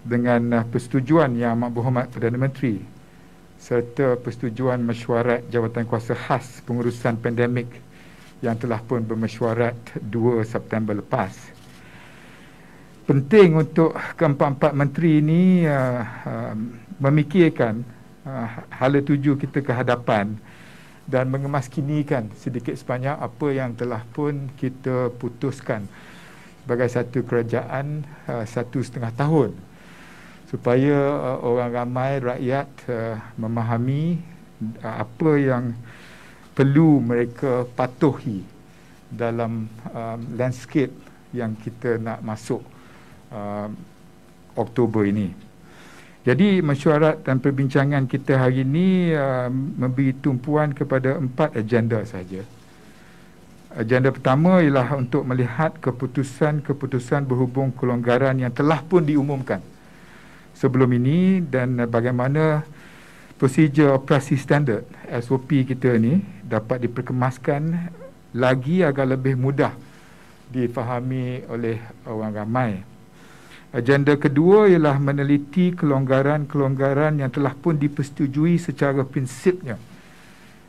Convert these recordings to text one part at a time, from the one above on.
dengan persetujuan Yang Amat Berhormat Perdana Menteri serta persetujuan mesyuarat Jawatankuasa Khas Pengurusan Pandemik yang telah pun bermesyuarat 2 September lepas. Penting untuk keempat-empat menteri ini memikirkan hala tuju kita ke hadapan dan mengemaskinikan sedikit sebanyak apa yang telah pun kita putuskan sebagai satu kerajaan 1,5 tahun, supaya orang ramai rakyat memahami apa yang perlu mereka patuhi dalam landscape yang kita nak masuk Oktober ini. Jadi mesyuarat dan perbincangan kita hari ini memberi tumpuan kepada 4 agenda sahaja. Agenda pertama ialah untuk melihat keputusan-keputusan berhubung kelonggaran yang telah pun diumumkan sebelum ini dan bagaimana prosedur operasi standard SOP kita ni dapat diperkemaskan lagi agar lebih mudah difahami oleh orang ramai. Agenda kedua ialah meneliti kelonggaran-kelonggaran yang telah pun dipersetujui secara prinsipnya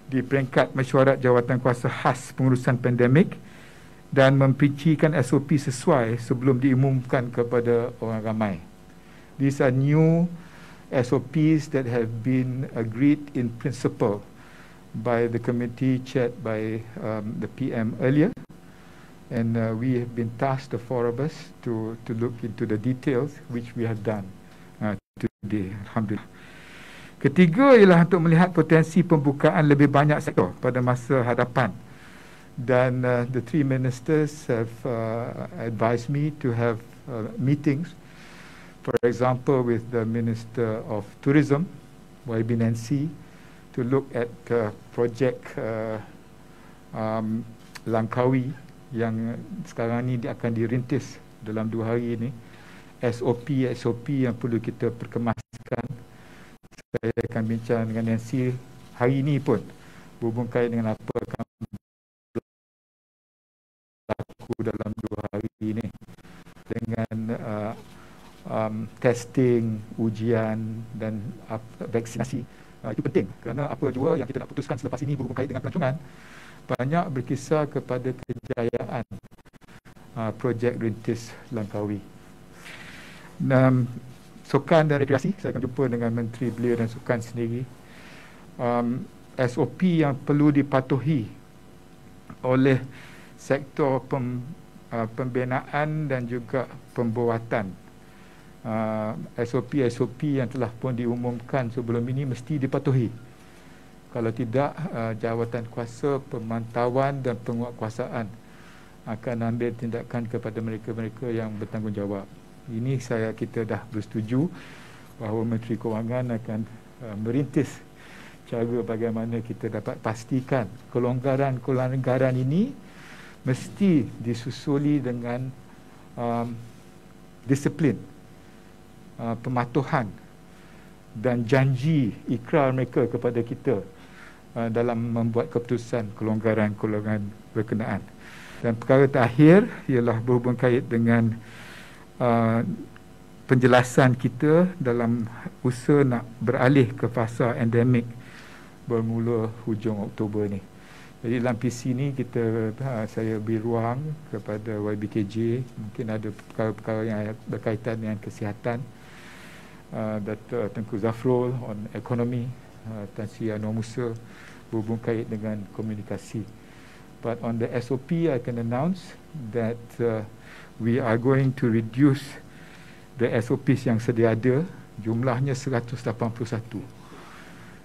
di peringkat mesyuarat Jawatankuasa Khas Pengurusan Pandemik dan memperincikan SOP sesuai sebelum diumumkan kepada orang ramai. These are new SOPs that have been agreed in principle by the committee chaired by the PM earlier. And we have been tasked, the four of us, to look into the details, which we have done today. Alhamdulillah. Ketiga ialah untuk melihat potensi pembukaan lebih banyak sektor pada masa hadapan. Dan the three ministers have advised me to have meetings, for example, with the Minister of Tourism, YB Nancy, to look at project Langkawi yang sekarang ni akan dirintis dalam 2 hari ini. SOP yang perlu kita perkemaskan. Saya akan bincang dengan Nancy hari ini pun berhubung kait dengan apa akan berlaku dalam 2 hari ini dengan testing, ujian dan vaksinasi. Itu penting kerana apa jua yang kita nak putuskan selepas ini berhubung kait dengan pelancongan banyak berkisar kepada kejayaan projek rintis Langkawi. Sukan dan rekreasi, saya akan jumpa dengan Menteri Belia dan Sukan sendiri. SOP yang perlu dipatuhi oleh sektor pembinaan dan juga pembuatan. SOP yang telah pun diumumkan sebelum ini mesti dipatuhi. Kalau tidak, Jawatankuasa Pemantauan dan Penguatkuasaan akan ambil tindakan kepada mereka-mereka yang bertanggungjawab. Ini kita dah bersetuju bahawa Menteri Kewangan akan merintis cara bagaimana kita dapat pastikan kelonggaran-kelonggaran ini mesti disusuli dengan disiplin, pematuhan dan janji ikrar mereka kepada kita dalam membuat keputusan kelonggaran-kelonggaran berkenaan. Dan perkara terakhir ialah berhubung kait dengan penjelasan kita dalam usaha nak beralih ke fasa endemik bermula hujung Oktober ni. Jadi dalam PC ni saya beri ruang kepada YBKJ, mungkin ada perkara-perkara yang berkaitan dengan kesihatan, Dr. Tengku Zafrul on ekonomi, Tan Sri Anwar Musa berhubung kait dengan komunikasi. But on the SOP, I can announce that we are going to reduce the SOPs yang sedia ada, jumlahnya 181.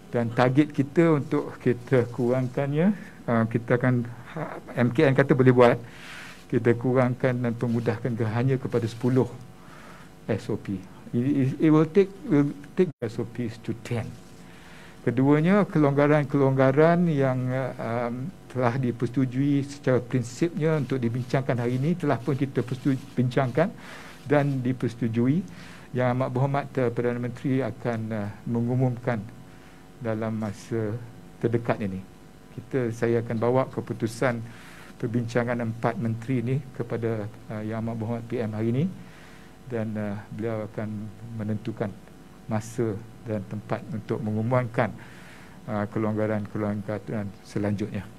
Dan target kita untuk kita kurangkannya, kita akan, MKN kata boleh buat, kita kurangkan dan pemudahkan hanya kepada 10 SOP. It will take SOPs to 10. Keduanya, kelonggaran-kelonggaran yang telah dipersetujui secara prinsipnya untuk dibincangkan hari ini telah pun kita bincangkan dan dipersetujui. Yang Amat Berhormat Perdana Menteri akan mengumumkan dalam masa terdekat ini. Saya akan bawa keputusan perbincangan 4 menteri ini kepada Yang Amat Berhormat PM hari ini, dan beliau akan menentukan masa dan tempat untuk mengumumkan kelonggaran-kelonggaran selanjutnya.